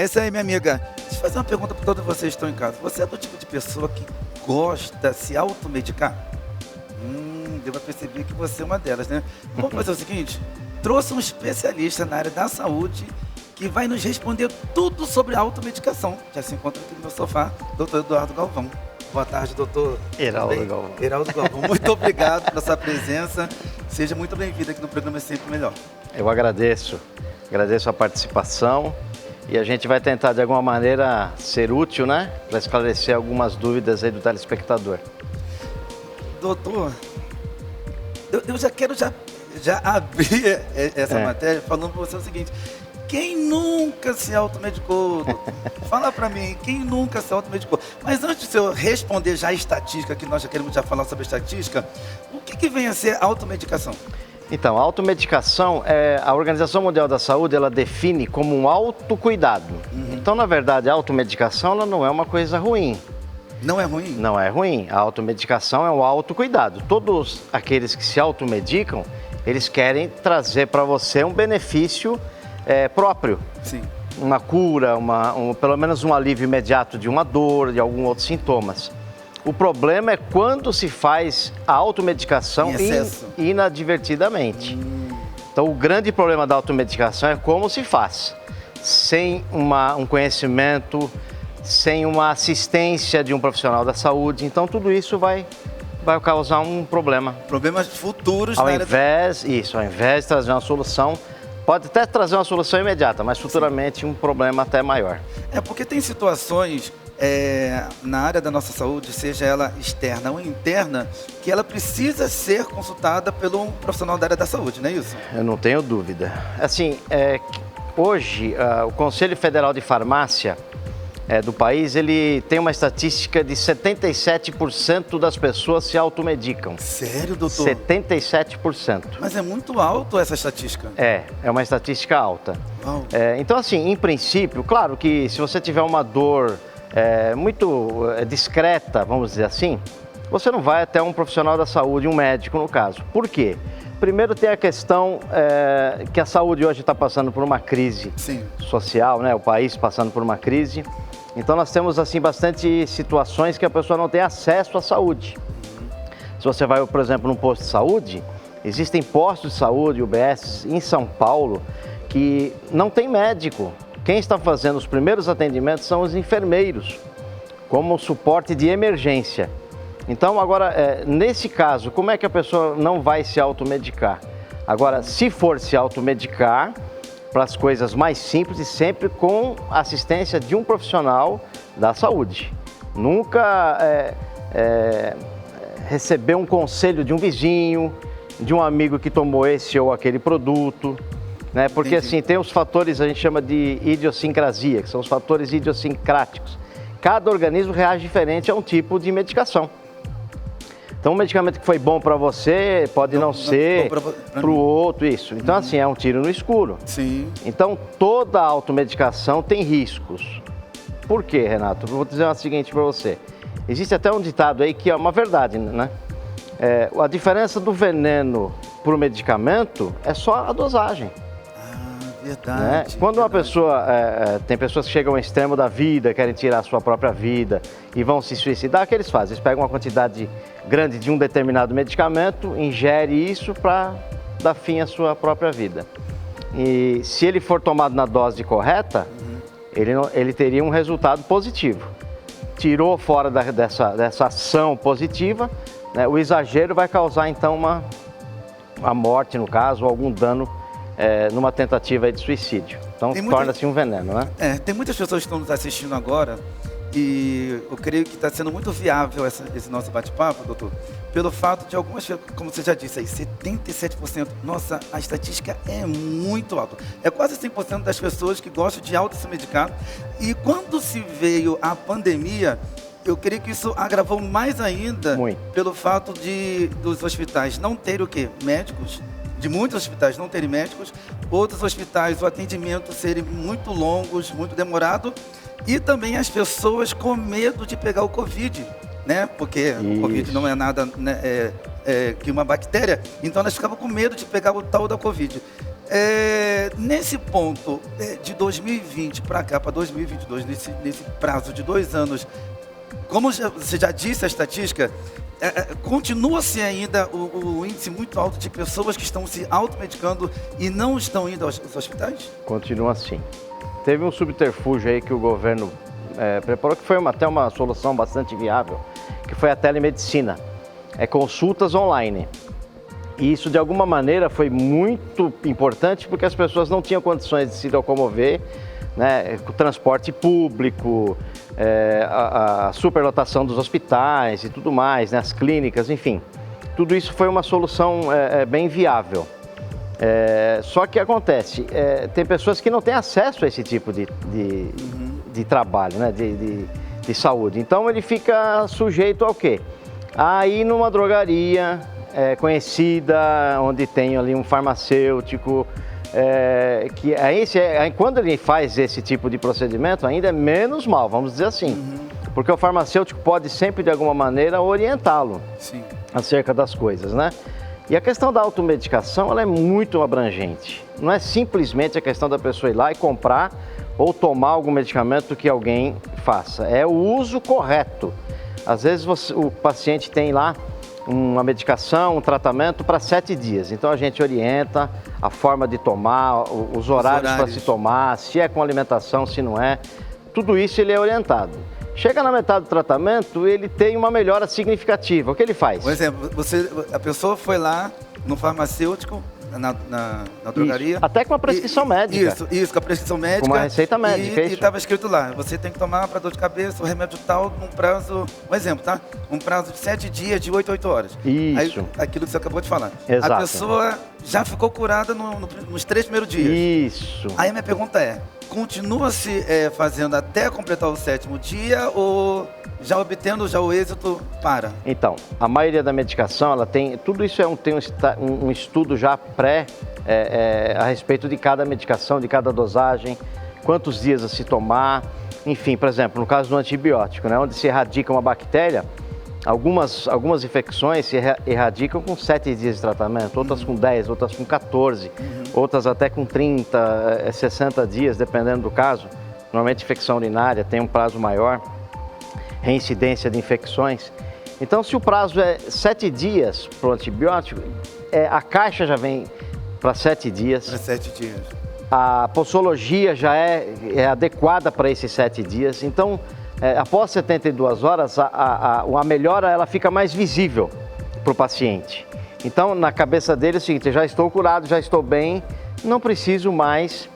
É isso aí, minha amiga. Deixa eu fazer uma pergunta para todos vocês que estão em casa. Você é do tipo de pessoa que gosta de se automedicar? Deu para perceber que você é uma delas, né? Vamos fazer o seguinte: trouxe um especialista na área da saúde que vai nos responder tudo sobre a automedicação. Já se encontra aqui no meu sofá, doutor Eduardo Galvão. Boa tarde, doutor. Heraldo Galvão. Heraldo Galvão, muito obrigado pela sua presença. Seja muito bem-vindo aqui no programa É Sempre Melhor. Eu agradeço a participação e a gente vai tentar de alguma maneira ser útil, né? Para esclarecer algumas dúvidas aí do telespectador. Doutor, eu já quero abrir essa matéria falando para você o seguinte: quem nunca se automedicou? Doutor? Fala para mim, quem nunca se automedicou? Mas antes de eu responder já a estatística, que nós já queremos falar sobre a estatística, o que vem a ser automedicação? Então, a automedicação, a Organização Mundial da Saúde, ela define como um autocuidado. Então, na verdade, a automedicação ela não é uma coisa ruim. Não é ruim? Não é ruim. A automedicação é um autocuidado. Todos aqueles que se automedicam, eles querem trazer para você um benefício próprio. Sim. Uma cura, pelo menos um alívio imediato de uma dor, de alguns outros sintomas. O problema é quando se faz a automedicação inadvertidamente. Então, o grande problema da automedicação é como se faz. Sem um conhecimento, sem uma assistência de um profissional da saúde. Então, tudo isso vai causar um problema. Problemas futuros. Ao invés de trazer uma solução, pode até trazer uma solução imediata, mas futuramente um problema até maior. É porque tem situações na área da nossa saúde, seja ela externa ou interna, que ela precisa ser consultada pelo profissional da área da saúde, não é isso? Eu não tenho dúvida. Assim, hoje, o Conselho Federal de Farmácia do país, ele tem uma estatística de 77% das pessoas se automedicam. Sério, doutor? 77%. Mas é muito alto essa estatística. É uma estatística alta. Então, assim, em princípio, claro que se você tiver uma dor muito discreta, vamos dizer assim, você não vai até um profissional da saúde, um médico no caso. Por quê? Primeiro tem a questão que a saúde hoje está passando por uma crise social, né? O país passando por uma crise. Então nós temos assim bastante situações que a pessoa não tem acesso à saúde. Se você vai, por exemplo, num posto de saúde, existem postos de saúde, UBS, em São Paulo, que não tem médico. Quem está fazendo os primeiros atendimentos são os enfermeiros, como suporte de emergência. Então, agora, nesse caso, como é que a pessoa não vai se automedicar? Agora, se for se automedicar, para as coisas mais simples e sempre com a assistência de um profissional da saúde. Nunca receber um conselho de um vizinho, de um amigo que tomou esse ou aquele produto, né? Porque assim, tem os fatores, a gente chama de idiosincrasia, que são os fatores idiosincráticos. Cada organismo reage diferente a um tipo de medicação. Então, um medicamento que foi bom para você pode não ser para o outro, isso. Então, assim, é um tiro no escuro. Sim. Então, toda automedicação tem riscos. Por quê, Renato? Vou dizer o seguinte para você. Existe até um ditado aí que é uma verdade, né? A diferença do veneno para o medicamento é só a dosagem. Verdade. Né? Quando uma pessoa, tem pessoas que chegam ao extremo da vida, querem tirar a sua própria vida e vão se suicidar, o que eles fazem? Eles pegam uma quantidade grande de um determinado medicamento, ingere isso para dar fim à sua própria vida. E se ele for tomado na dose correta, ele teria um resultado positivo. Tirou fora dessa ação positiva, né? O exagero vai causar então a morte, no caso, ou algum dano numa tentativa de suicídio. Então torna-se um veneno, né? Tem muitas pessoas que estão nos assistindo agora e eu creio que está sendo muito viável esse nosso bate-papo, doutor, pelo fato de algumas, como você já disse aí, 77%. Nossa, a estatística é muito alta. É quase 100% das pessoas que gostam de auto se medicar. E quando se veio a pandemia, eu creio que isso agravou mais ainda pelo fato dos hospitais não terem o quê? Médicos. De muitos hospitais não terem médicos, outros hospitais o atendimento serem muito longos, muito demorado, e também as pessoas com medo de pegar o Covid, né? Porque o Covid não é nada, né, que uma bactéria, então elas ficavam com medo de pegar o tal da Covid. Nesse ponto, de 2020 para cá, para 2022, nesse prazo de 2 anos, como você já disse a estatística, continua-se ainda o índice muito alto de pessoas que estão se automedicando e não estão indo aos hospitais? Continua assim. Teve um subterfúgio aí que o governo preparou, que foi até uma solução bastante viável, que foi a telemedicina. Consultas online. E isso, de alguma maneira, foi muito importante porque as pessoas não tinham condições de se locomover, né, com o transporte público, a superlotação dos hospitais e tudo mais, né, as clínicas, enfim. Tudo isso foi uma solução bem viável. Só que acontece, tem pessoas que não têm acesso a esse tipo de trabalho, né, de saúde. Então ele fica sujeito ao quê? A ir numa drogaria conhecida, onde tem ali um farmacêutico, quando ele faz esse tipo de procedimento, ainda é menos mal, vamos dizer assim. Porque o farmacêutico pode sempre, de alguma maneira, orientá-lo acerca das coisas, né? E a questão da automedicação, ela é muito abrangente. Não é simplesmente a questão da pessoa ir lá e comprar ou tomar algum medicamento que alguém faça. É o uso correto. Às vezes o paciente tem lá uma medicação, um tratamento para 7 dias. Então a gente orienta a forma de tomar, os horários para se tomar, se é com alimentação, se não é. Tudo isso ele é orientado. Chega na metade do tratamento, ele tem uma melhora significativa. O que ele faz? Por exemplo, a pessoa foi lá no farmacêutico, na drogaria. Isso. Até com a prescrição médica. Isso, com a prescrição médica. Com uma receita médica. E estava escrito lá, você tem que tomar para dor de cabeça o remédio tal num prazo, um exemplo, tá? Um prazo de 7 dias, de 8 a 8 horas. Isso. Aí, aquilo que você acabou de falar. Exato. A pessoa já ficou curada nos 3 primeiros dias. Isso. Aí minha pergunta continua-se fazendo até completar o 7º dia ou já obtendo o êxito para? Então, a maioria da medicação, ela tem, tudo isso tem um estudo já a respeito de cada medicação, de cada dosagem, quantos dias a se tomar, enfim, por exemplo, no caso do antibiótico, né, onde se erradica uma bactéria, algumas infecções se erradicam com 7 dias de tratamento, outras com 10, outras com 14, outras até com 30, 60 dias, dependendo do caso. Normalmente infecção urinária tem um prazo maior, reincidência de infecções. Então, se o prazo é 7 dias para o antibiótico, a caixa já vem para 7 dias. Para 7 dias. A posologia já é adequada para esses 7 dias. Então, após 72 horas, a melhora ela fica mais visível para o paciente. Então, na cabeça dele é o seguinte: já estou curado, já estou bem, não preciso mais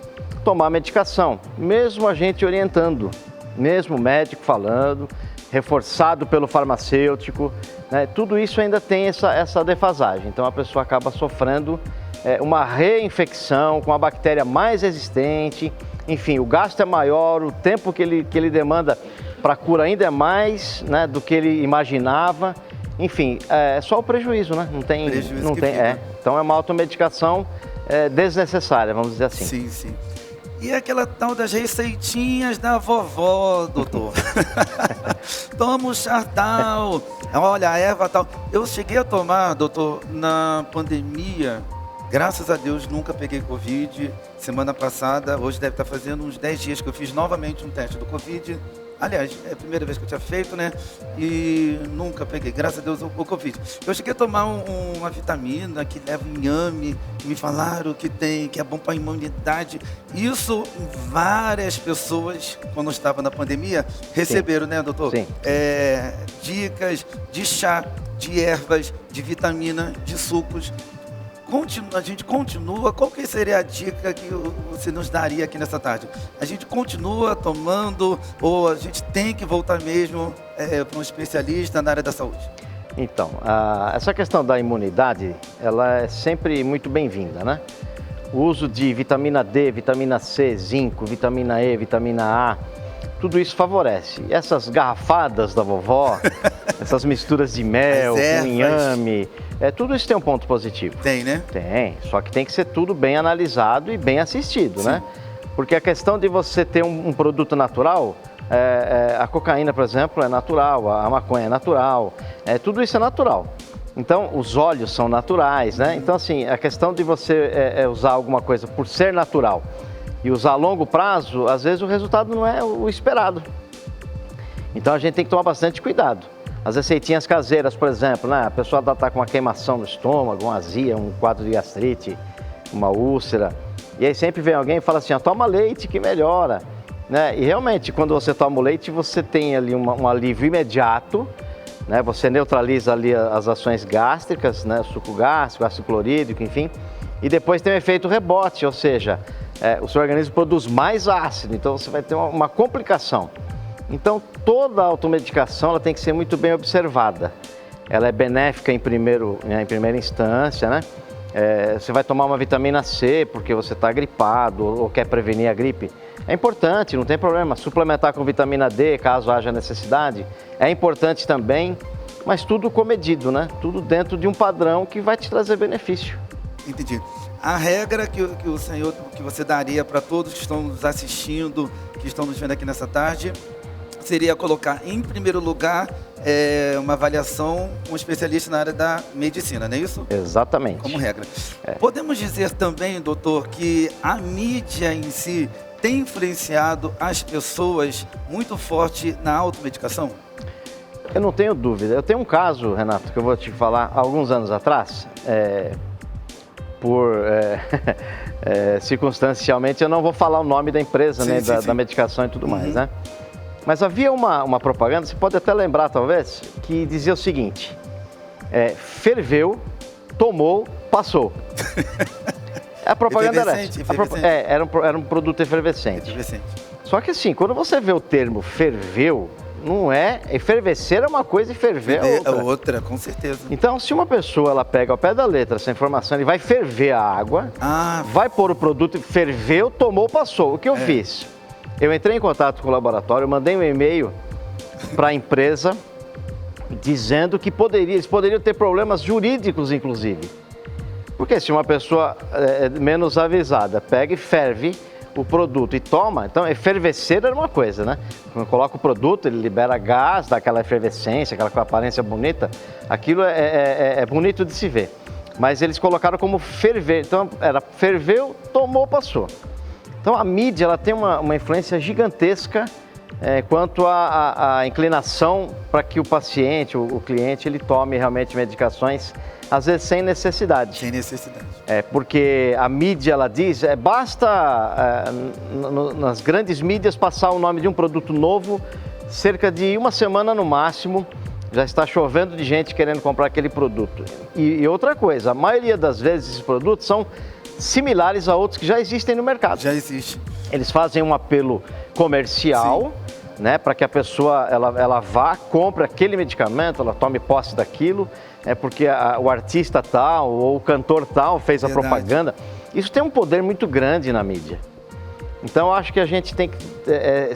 tomar medicação. Mesmo a gente orientando, mesmo o médico falando, reforçado pelo farmacêutico, né, tudo isso ainda tem essa defasagem. Então, a pessoa acaba sofrendo uma reinfecção com a bactéria mais resistente. Enfim, o gasto é maior, o tempo que ele demanda para a cura ainda é mais, né, do que ele imaginava. Enfim, é só o prejuízo, né? Não tem. Então é uma automedicação desnecessária, vamos dizer assim. Sim, sim. E aquela tal das receitinhas da vovó, doutor? Toma o chá tal, olha, a erva tal. Eu cheguei a tomar, doutor, na pandemia. Graças a Deus, nunca peguei Covid. Semana passada, hoje deve estar fazendo uns 10 dias que eu fiz novamente um teste do Covid. Aliás, é a primeira vez que eu tinha feito, né? E nunca peguei, graças a Deus, o Covid. Eu cheguei a tomar uma vitamina que leva inhame, que me falaram que é bom para a imunidade. Isso, várias pessoas, quando estava na pandemia, receberam, né, doutor? Sim. Dicas de chá, de ervas, de vitamina, de sucos. A gente continua, qual que seria a dica que você nos daria aqui nessa tarde? A gente continua tomando ou a gente tem que voltar mesmo para um especialista na área da saúde? Então, essa questão da imunidade, ela é sempre muito bem-vinda, né? O uso de vitamina D, vitamina C, zinco, vitamina E, vitamina A, tudo isso favorece. Essas garrafadas da vovó, essas misturas de mel, com inhame, tudo isso tem um ponto positivo. Tem, né? Tem, só que tem que ser tudo bem analisado e bem assistido, né? Porque a questão de você ter um produto natural, a cocaína, por exemplo, é natural, a maconha é natural, tudo isso é natural. Então, os óleos são naturais, né? Então, assim, a questão de você usar alguma coisa por ser natural e usar a longo prazo, às vezes o resultado não é o esperado. Então, a gente tem que tomar bastante cuidado. As receitinhas caseiras, por exemplo, né? A pessoa está com uma queimação no estômago, uma azia, um quadro de gastrite, uma úlcera. E aí sempre vem alguém e fala assim, toma leite que melhora. Né? E realmente, quando você toma o leite, você tem ali um alívio imediato, né? Você neutraliza ali as ações gástricas, né? Suco gástrico, ácido clorídrico, enfim. E depois tem um efeito rebote, ou seja, o seu organismo produz mais ácido, então você vai ter uma complicação. Então, toda a automedicação ela tem que ser muito bem observada. Ela é benéfica em primeira instância, né? Você vai tomar uma vitamina C porque você está gripado ou quer prevenir a gripe. É importante, não tem problema. Suplementar com vitamina D, caso haja necessidade, é importante também, mas tudo comedido, né? Tudo dentro de um padrão que vai te trazer benefício. Entendi. A regra que o senhor, que você daria para todos que estão nos assistindo, que estão nos vendo aqui nessa tarde, seria colocar em primeiro lugar uma avaliação com um especialista na área da medicina, não é isso? Exatamente. Como regra. Podemos dizer também, doutor, que a mídia em si tem influenciado as pessoas muito forte na automedicação? Eu não tenho dúvida. Eu tenho um caso, Renato, que eu vou te falar alguns anos atrás. Circunstancialmente, eu não vou falar o nome da empresa, sim, né, sim. Da medicação e tudo mais, né? Mas havia uma propaganda, você pode até lembrar talvez, que dizia o seguinte, ferveu, tomou, passou. A propaganda era essa. Era um produto efervescente. Só que assim, quando você vê o termo ferveu, não é... Efervescer é uma coisa e ferver é outra. É outra, com certeza. Então, se uma pessoa ela pega ao pé da letra essa informação, ele vai ferver a água, vai pôr o produto, ferveu, tomou, passou. O que eu fiz? Eu entrei em contato com o laboratório, mandei um e-mail para a empresa dizendo que eles poderiam ter problemas jurídicos, inclusive. Porque se uma pessoa menos avisada pega e ferve o produto e toma, então efervescer era uma coisa, né? Quando coloca o produto, ele libera gás, dá aquela efervescência, aquela aparência bonita, aquilo é bonito de se ver. Mas eles colocaram como ferver, então era ferveu, tomou, passou. Então a mídia ela tem uma influência gigantesca quanto à inclinação para que o paciente, o cliente, ele tome realmente medicações, às vezes sem necessidade. Sem necessidade. Porque a mídia, ela diz, basta nas grandes mídias passar o nome de um produto novo, cerca de uma semana no máximo, já está chovendo de gente querendo comprar aquele produto. E outra coisa, a maioria das vezes esses produtos são similares a outros que já existem no mercado. Já existe. Eles fazem um apelo comercial, né, para que a pessoa ela vá, compre aquele medicamento, ela tome posse daquilo, porque o artista tal ou o cantor tal fez a propaganda. Isso tem um poder muito grande na mídia. Então, eu acho que a gente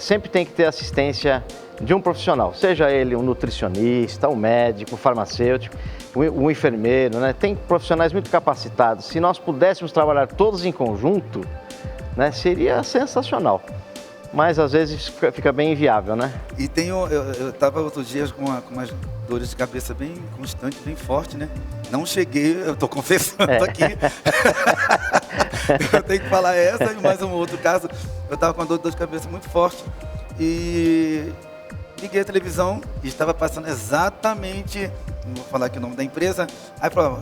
sempre tem que ter assistência de um profissional, seja ele um nutricionista, um médico, um farmacêutico, um enfermeiro, né? Tem profissionais muito capacitados. Se nós pudéssemos trabalhar todos em conjunto, né, seria sensacional. Mas às vezes fica bem inviável, né? E eu estava outros dias com umas dores de cabeça bem constantes, bem forte, né? Não cheguei, eu estou confessando aqui. Eu tenho que falar essa e mais um outro caso. Eu estava com uma dor de cabeça muito forte e liguei a televisão e estava passando exatamente, não vou falar aqui o nome da empresa, aí falou,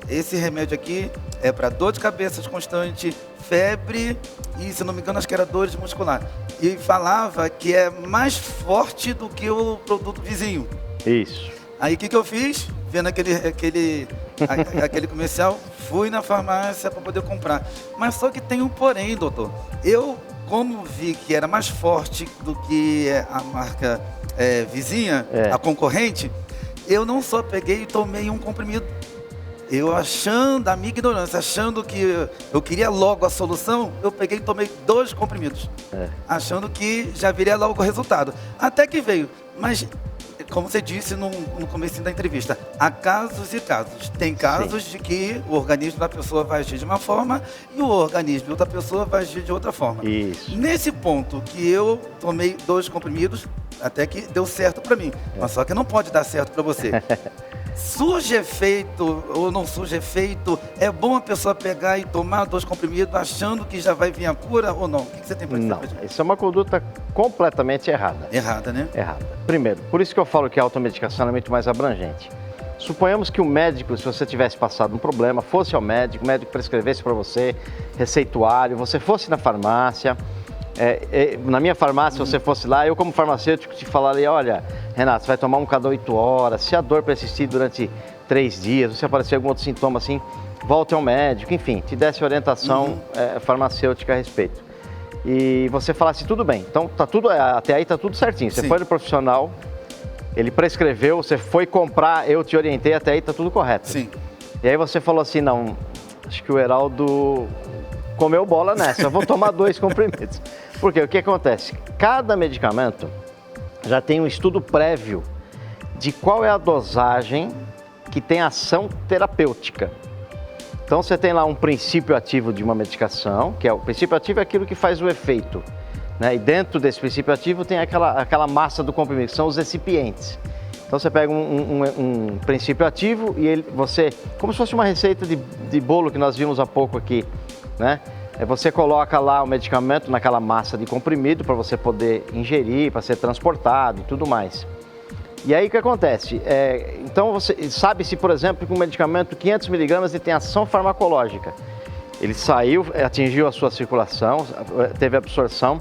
esse remédio aqui é para dor de cabeça constante, febre e, se não me engano, acho que era dores muscular. E falava que é mais forte do que o produto vizinho. Isso. Aí o que eu fiz? Vendo aquele comercial, fui na farmácia para poder comprar. Mas só que tem um porém, doutor. Eu, como vi que era mais forte do que a marca vizinha, a concorrente, eu não só peguei e tomei um comprimido. Eu achando, a minha ignorância, achando que eu queria logo a solução, eu peguei e tomei 2 comprimidos. Achando que já viria logo o resultado. Até que veio. Mas, como você disse no começo da entrevista, há casos e casos. Tem casos de que o organismo da pessoa vai agir de uma forma e o organismo de outra pessoa vai agir de outra forma. Isso. Nesse ponto que eu tomei 2 comprimidos, até que deu certo para mim. Mas só que não pode dar certo para você. surge efeito ou não surge efeito? É bom a pessoa pegar e tomar 2 comprimidos achando que já vai vir a cura ou não? O que você tem para dizer? Não, isso é uma conduta completamente errada. Errada, né? Errada. Primeiro, por isso que eu falo que a automedicação é muito mais abrangente. Suponhamos que o médico, se você tivesse passado um problema, fosse ao médico, o médico prescrevesse para você receituário, você fosse na farmácia, na minha farmácia, você fosse lá, eu como farmacêutico te falaria, olha, Renato, você vai tomar um cada 8 horas, se a dor persistir durante 3 dias, se aparecer algum outro sintoma assim, volte ao médico, enfim, te desse orientação farmacêutica a respeito. E você falasse, tudo bem, então tá tudo, até aí tá tudo certinho, você foi no profissional, ele prescreveu, você foi comprar, eu te orientei, até aí tá tudo correto. Sim. E aí você falou assim, não, acho que o Heraldo comeu bola nessa, eu vou tomar 2 comprimidos. Porque o que acontece? Cada medicamento já tem um estudo prévio de qual é a dosagem que tem ação terapêutica. Então você tem lá um princípio ativo de uma medicação, que é o princípio ativo é aquilo que faz o efeito. Né? E dentro desse princípio ativo tem aquela massa do comprimido, que são os recipientes. Então você pega um princípio ativo e você, como se fosse uma receita de bolo que nós vimos há pouco aqui, né? Você coloca lá o medicamento naquela massa de comprimido para você poder ingerir, para ser transportado e tudo mais. E aí o que acontece? Então você sabe-se, por exemplo, que um medicamento 500 miligramas ele tem ação farmacológica. Ele saiu, atingiu a sua circulação, teve absorção,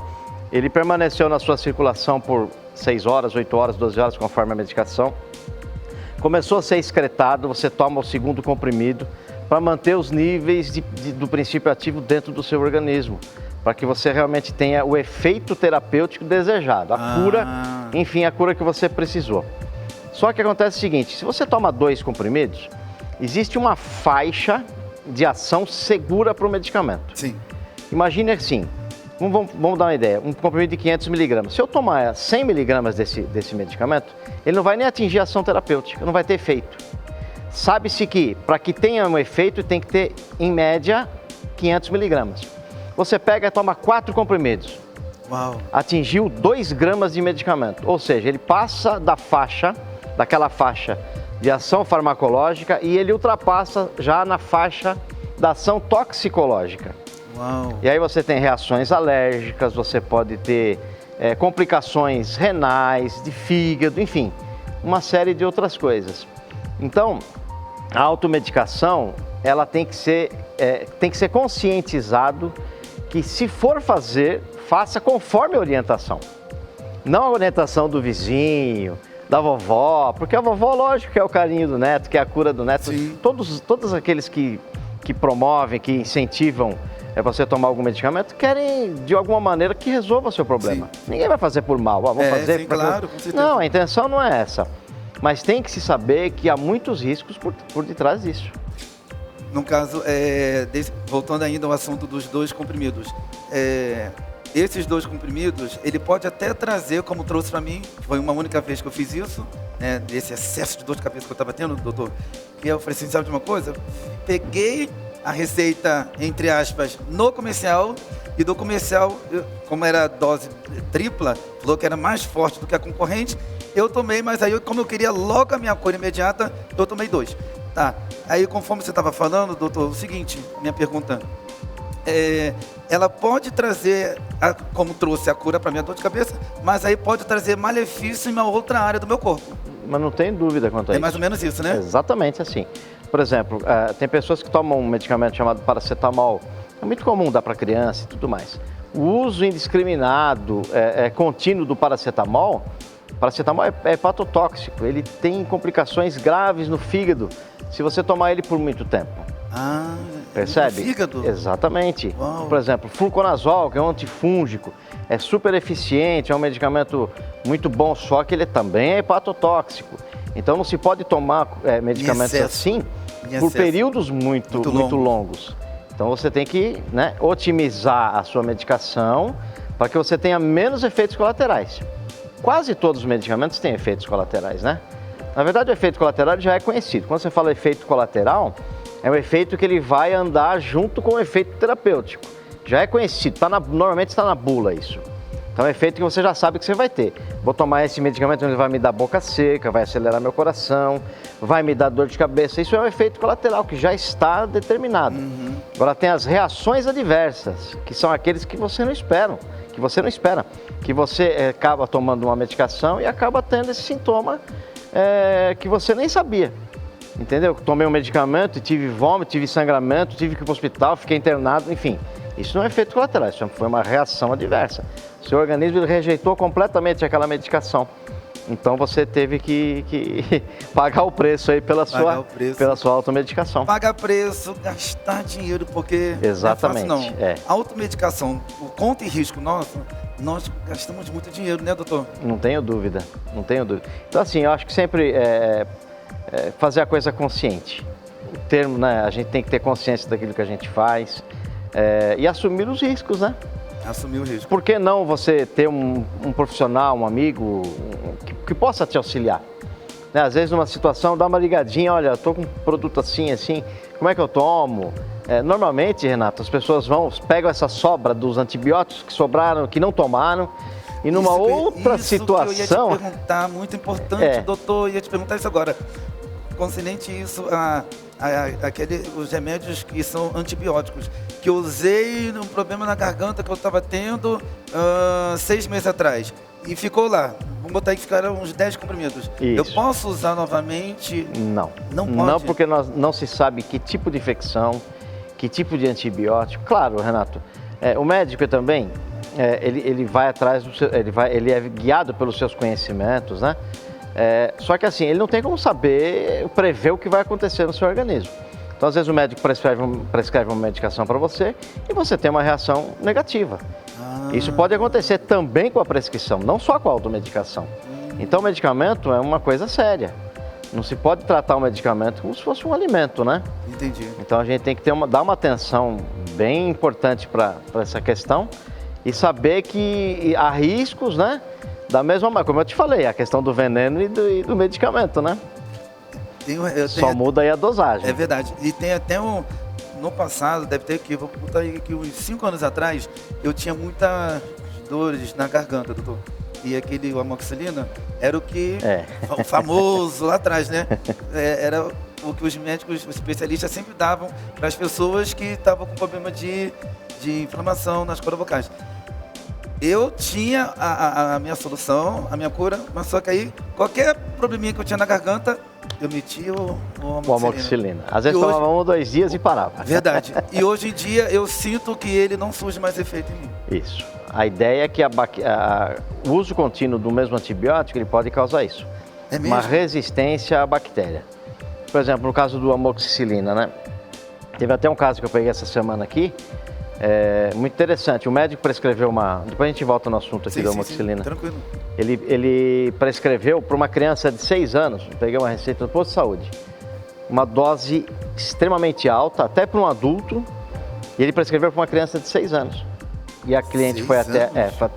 ele permaneceu na sua circulação por 6 horas, 8 horas, 12 horas, conforme a medicação. Começou a ser excretado, você toma o segundo comprimido para manter os níveis do princípio ativo dentro do seu organismo, para que você realmente tenha o efeito terapêutico desejado, a cura, enfim, a cura que você precisou. Só que acontece o seguinte, se você toma 2 comprimidos, existe uma faixa de ação segura para o medicamento. Sim. Imagine assim, vamos dar uma ideia, um comprimido de 500 miligramas. Se eu tomar 100 miligramas desse medicamento, ele não vai nem atingir a ação terapêutica, não vai ter efeito. Sabe-se que, para que tenha um efeito, tem que ter, em média, 500 miligramas. Você pega e toma 4 comprimidos. Uau. Atingiu 2 gramas de medicamento. Ou seja, ele passa daquela faixa de ação farmacológica e ele ultrapassa já na faixa da ação toxicológica. Uau. E aí você tem reações alérgicas, você pode ter complicações renais, de fígado, enfim, uma série de outras coisas. Então, a automedicação, ela tem que ser conscientizado que se for fazer, faça conforme a orientação. Não a orientação do vizinho, da vovó, porque a vovó, lógico, que é o carinho do neto, que é a cura do neto. Sim. Todos aqueles que promovem, que incentivam você tomar algum medicamento, querem, de alguma maneira, que resolva o seu problema. Sim. Ninguém vai fazer por mal. Vou fazer sim, claro, com certeza. Não, a intenção não é essa. Mas tem que se saber que há muitos riscos por detrás disso. No caso, voltando ainda ao assunto dos 2 comprimidos, esses 2 comprimidos, ele pode até trazer, como trouxe para mim, foi uma única vez que eu fiz isso, né, desse excesso de dor de cabeça que eu estava tendo, doutor, e eu falei assim, sabe de uma coisa? Peguei a receita, entre aspas, no comercial, e do comercial, como era dose tripla, falou que era mais forte do que a concorrente, eu tomei, mas aí como eu queria logo a minha cura imediata, eu tomei 2. Tá, aí conforme você estava falando, doutor, o seguinte, minha pergunta, ela pode trazer, como trouxe a cura para minha dor de cabeça, mas aí pode trazer malefício em uma outra área do meu corpo. Mas não tem dúvida quanto a isso. É mais ou menos isso, né? Exatamente assim. Por exemplo, tem pessoas que tomam um medicamento chamado paracetamol, é muito comum dar para criança e tudo mais. O uso indiscriminado, contínuo do paracetamol é hepatotóxico, ele tem complicações graves no fígado se você tomar ele por muito tempo. Percebe? No fígado? Exatamente. Uau. Por exemplo, fluconazol, que é um antifúngico, é super eficiente, é um medicamento muito bom, só que ele também é hepatotóxico. Então não se pode tomar medicamentos assim por períodos muito longos. Então você tem que otimizar a sua medicação para que você tenha menos efeitos colaterais. Quase todos os medicamentos têm efeitos colaterais, né? Na verdade, o efeito colateral já é conhecido. Quando você fala efeito colateral, é um efeito que ele vai andar junto com o efeito terapêutico. Já é conhecido, normalmente está na bula isso. Então é efeito que você já sabe que você vai ter. Vou tomar esse medicamento, ele vai me dar boca seca, vai acelerar meu coração, vai me dar dor de cabeça. Isso é um efeito colateral que já está determinado. Agora tem as reações adversas, que são aqueles que você não espera. Que você acaba tomando uma medicação e acaba tendo esse sintoma que você nem sabia. Entendeu? Tomei um medicamento e tive vômito, tive sangramento, tive que ir para o hospital, fiquei internado, enfim. Isso não é efeito colateral, isso foi uma reação adversa. Seu organismo ele rejeitou completamente aquela medicação. Então você teve que pagar o preço aí pela sua automedicação. Pagar preço, gastar dinheiro, porque exatamente, não é fácil, não. A automedicação, o conta e risco nosso, nós gastamos muito dinheiro, né, doutor? Não tenho dúvida, não tenho dúvida. Então assim, eu acho que sempre fazer a coisa consciente. O termo, né, a gente tem que ter consciência daquilo que a gente faz e assumir os riscos, né? Assumir o risco. Por que não você ter um profissional, um amigo que possa te auxiliar? Né? Às vezes numa situação, dá uma ligadinha, olha, estou com um produto assim, como é que eu tomo? Normalmente, Renato, as pessoas pegam essa sobra dos antibióticos que sobraram, que não tomaram, e numa outra situação... Que eu ia te perguntar, muito importante, doutor, ia te perguntar isso agora. Concernente isso, os remédios que são antibióticos, que eu usei num problema na garganta que eu estava tendo 6 meses atrás, e ficou lá. Vamos botar aí que ficaram uns 10 comprimidos. Isso. Eu posso usar novamente? Não. Não pode? Não, porque não se sabe que tipo de infecção, que tipo de antibiótico. Claro, Renato, o médico também, ele vai atrás do seu, ele é guiado pelos seus conhecimentos, né? Só que assim, ele não tem como prever o que vai acontecer no seu organismo. Então, às vezes o médico prescreve uma medicação para você e você tem uma reação negativa. Isso pode acontecer também com a prescrição, não só com a automedicação. Então, o medicamento é uma coisa séria. Não se pode tratar o medicamento como se fosse um alimento, né? Entendi. Então, a gente tem que dar uma atenção bem importante para essa questão e saber que há riscos, né? Da mesma maneira, como eu te falei, a questão do veneno e do medicamento, né? Só muda aí a dosagem. É verdade. E tem até no passado, deve ter que, vou botar aí que uns 5 anos atrás, eu tinha muitas dores na garganta, doutor. E o amoxicilina era o famoso lá atrás, né? Era o que os médicos, os especialistas sempre davam para as pessoas que estavam com problema de inflamação nas cordas vocais. Eu tinha a minha solução, a minha cura, mas só que aí, qualquer probleminha que eu tinha na garganta, eu metia o amoxicilina. Às vezes tomava 1 ou 2 dias e parava. Verdade. E hoje em dia eu sinto que ele não surge mais efeito em mim. Isso. A ideia é que o uso contínuo do mesmo antibiótico ele pode causar isso. É mesmo? Uma resistência à bactéria. Por exemplo, no caso do amoxicilina, né? Teve até um caso que eu peguei essa semana aqui. Muito interessante. O médico prescreveu depois a gente volta no assunto aqui da amoxicilina. Sim, tranquilo. Ele prescreveu para uma criança de 6 anos, peguei uma receita do posto de saúde, uma dose extremamente alta, até para um adulto, e ele prescreveu para uma criança de 6 anos. E a cliente foi até...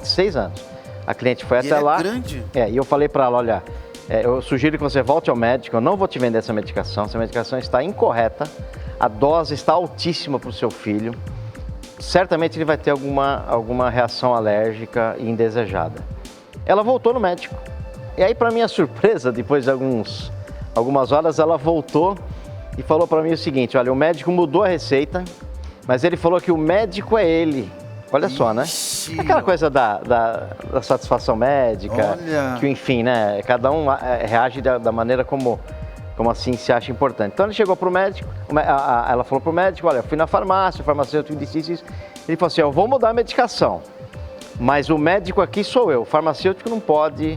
6 anos. A cliente foi até lá. É grande? E eu falei para ela, olha, eu sugiro que você volte ao médico, eu não vou te vender essa medicação está incorreta, a dose está altíssima para o seu filho. Certamente ele vai ter alguma reação alérgica e indesejada. Ela voltou no médico. E aí, para minha surpresa, depois de algumas horas, ela voltou e falou para mim o seguinte, olha, o médico mudou a receita, mas ele falou que o médico é ele. Olha só, né? Aquela coisa da satisfação médica, que enfim, né? Cada um reage da maneira como assim se acha importante. Então ele chegou para o médico, ela falou para o médico, olha, eu fui na farmácia, o farmacêutico disse isso. Ele falou assim, eu vou mudar a medicação, mas o médico aqui sou eu, o farmacêutico não pode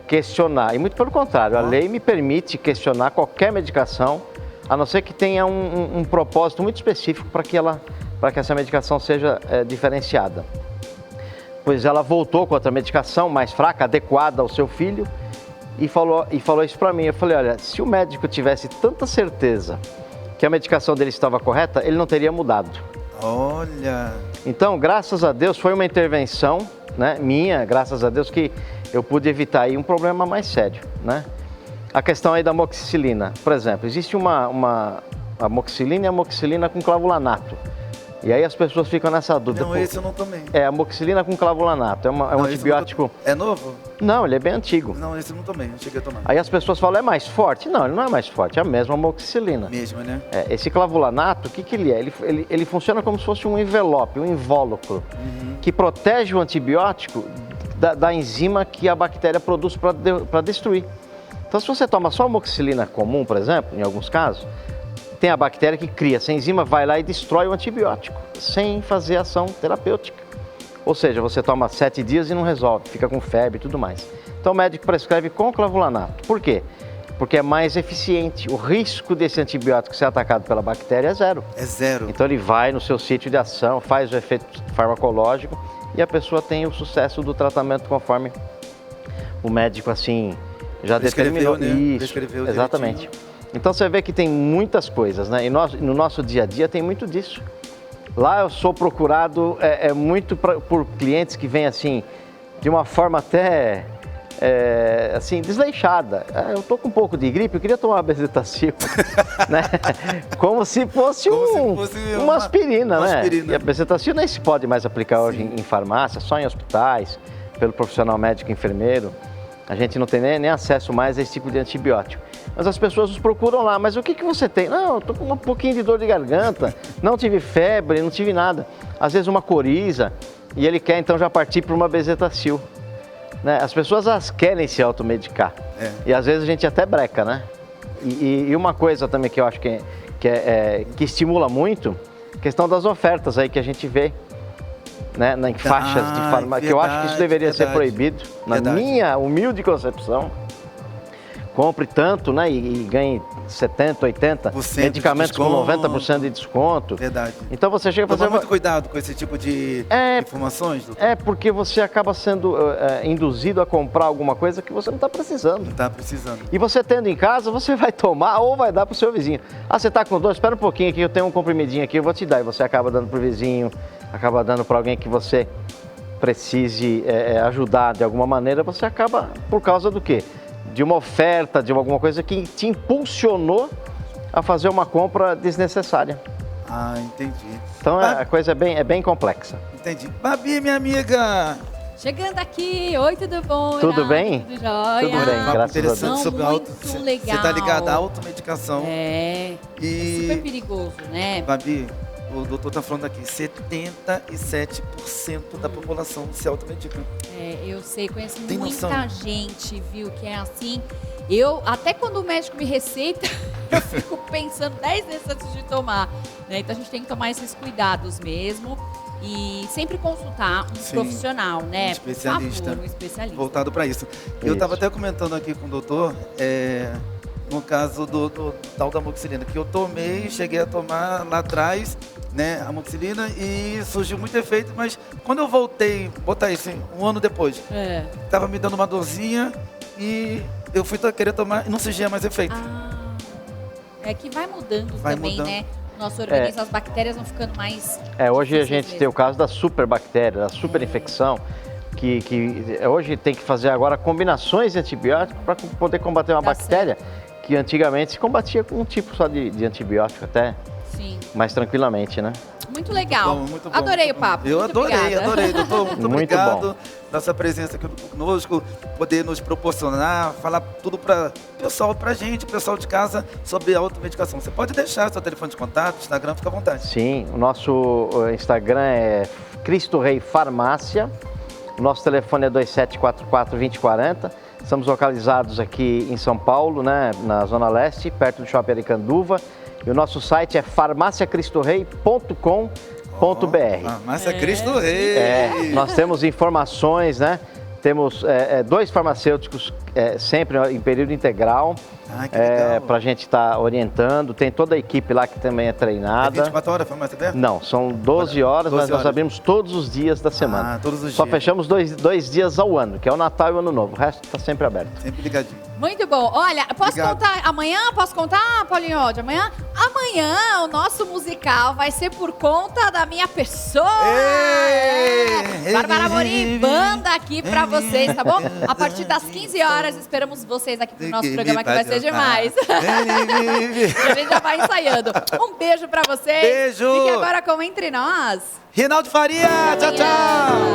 questionar. E muito pelo contrário, a lei me permite questionar qualquer medicação, a não ser que tenha um propósito muito específico para que essa medicação seja diferenciada. Pois ela voltou com outra medicação mais fraca, adequada ao seu filho, e falou isso para mim. Eu falei, olha, se o médico tivesse tanta certeza que a medicação dele estava correta, ele não teria mudado. Olha! Então, graças a Deus, foi uma intervenção, né, minha, graças a Deus, que eu pude evitar aí um problema mais sério, né? A questão aí da amoxicilina, por exemplo, existe uma amoxicilina e amoxicilina com clavulanato. E aí as pessoas ficam nessa dúvida. Não, esse eu não tomei. É amoxicilina com clavulanato. É um antibiótico... É novo? Não, ele é bem antigo. Não, esse eu não tomei, não cheguei a tomar. Aí as pessoas falam, é mais forte? Não, ele não é mais forte, é a mesma amoxicilina. Mesmo, né? Esse clavulanato, o que ele é? Ele funciona como se fosse um envelope, um invólucro, que protege o antibiótico da enzima que a bactéria produz para destruir. Então, se você toma só amoxicilina comum, por exemplo, em alguns casos, tem a bactéria que cria essa enzima, vai lá e destrói o antibiótico, sem fazer ação terapêutica. Ou seja, você toma 7 dias e não resolve, fica com febre e tudo mais. Então o médico prescreve com clavulanato. Por quê? Porque é mais eficiente. O risco desse antibiótico ser atacado pela bactéria é zero. É zero. Então ele vai no seu sítio de ação, faz o efeito farmacológico e a pessoa tem o sucesso do tratamento conforme o médico assim já determinou. Né? Isso, prescreveu exatamente. Direitinho. Então você vê que tem muitas coisas, né? E no nosso dia a dia tem muito disso. Lá eu sou procurado muito por clientes que vêm assim, de uma forma até assim, desleixada. Eu tô com um pouco de gripe, eu queria tomar uma bezetacil, né? Como se fosse uma aspirina, né? E a bezetacil nem se pode mais aplicar hoje em farmácia, só em hospitais, pelo profissional médico e enfermeiro. A gente não tem nem acesso mais a esse tipo de antibiótico. Mas as pessoas nos procuram lá, mas o que você tem? Não, eu tô com um pouquinho de dor de garganta, não tive febre, não tive nada. Às vezes uma coriza, e ele quer então já partir para uma bezetacil. Né? As pessoas elas querem se automedicar. E às vezes a gente até breca, né? E uma coisa também que eu acho que estimula muito, a questão das ofertas aí que a gente vê. Né, em faixas de farmácia, que eu acho que isso deveria ser proibido, na minha humilde concepção. Compre tanto, né, e ganhe 70, 80, medicamentos com 90% de desconto. Verdade. Então você chega a fazer... Toma muito cuidado com esse tipo de informações, doutor. Porque você acaba sendo induzido a comprar alguma coisa que você não está precisando. Não está precisando. E você tendo em casa, você vai tomar ou vai dar para o seu vizinho. Você está com dor? Espera um pouquinho aqui, eu tenho um comprimidinho aqui, eu vou te dar. E você acaba dando para o vizinho, acaba dando para alguém que você precise ajudar de alguma maneira. Você acaba, por causa do quê? De uma oferta, de alguma coisa que te impulsionou a fazer uma compra desnecessária. Entendi. Então a coisa é bem complexa. Entendi. Babi, minha amiga! Chegando aqui, oi, tudo bom? Tudo bem? Tudo jóia? Tudo bem, graças a Deus. Interessante sobre muito legal. Você está ligado à automedicação. É super perigoso, né? Babi, o doutor está falando aqui, 77% da população se automedica. Eu sei, conheço Tem muita noção? gente, viu, que é assim. Até quando o médico me receita, eu fico pensando 10 vezes antes de tomar. Né? Então a gente tem que tomar esses cuidados mesmo. E sempre consultar um profissional, né? Um especialista. Por favor, um especialista. Voltado para isso. Eu estava até comentando aqui com o doutor, no caso do tal da amoxicilina, que eu tomei, cheguei a tomar lá atrás, né, a amoxicilina, e surgiu muito efeito, mas quando eu voltei, botar isso um ano depois, estava me dando uma dorzinha e eu fui querer tomar e não surgia mais efeito. É que vai mudando também, né? Nosso organismo, as bactérias vão ficando mais... Hoje a gente tem o caso da superbactéria, da superinfecção, que hoje tem que fazer agora combinações de antibióticos para poder combater uma bactéria que antigamente se combatia com um tipo só de antibiótico até mais tranquilamente, né? Muito legal. Muito bom, adorei o papo. Eu muito adorei, doutor. Muito obrigado bom. da sua presença aqui conosco, poder nos proporcionar, falar tudo para pessoal, pra gente, pessoal de casa, sobre a automedicação. Você pode deixar seu telefone de contato, Instagram, fica à vontade. Sim, o nosso Instagram é Cristo Rei Farmácia. O nosso telefone é 2744-2040. Estamos localizados aqui em São Paulo, né, na Zona Leste, perto do Shopping Aricanduva. E o nosso site é farmaciacristorei.com.br. Farmácia Cristo Rei. Nós temos informações, né? Temos 2 farmacêuticos sempre em período integral. Para a gente estar orientando. Tem toda a equipe lá que também é treinada. 24 horas a farmácia aberta? Não, são 12 horas, mas nós abrimos todos os dias da semana. Todos os Só dias. fechamos dois dias ao ano, que é o Natal e o Ano Novo. O resto está sempre aberto. Sempre ligadinho. Muito bom. Olha, posso contar amanhã? Posso contar, Paulinho? De amanhã? Amanhã amanhã o nosso musical vai ser por conta da minha pessoa. Bárbara Amorim, banda aqui pra vocês, tá bom? A partir das 15 horas, esperamos vocês aqui pro nosso programa, que vai ser demais. A gente já vai ensaiando. Um beijo pra vocês. Beijo. Fique agora com Entre Nós. Rinaldo Faria, tchau, tchau.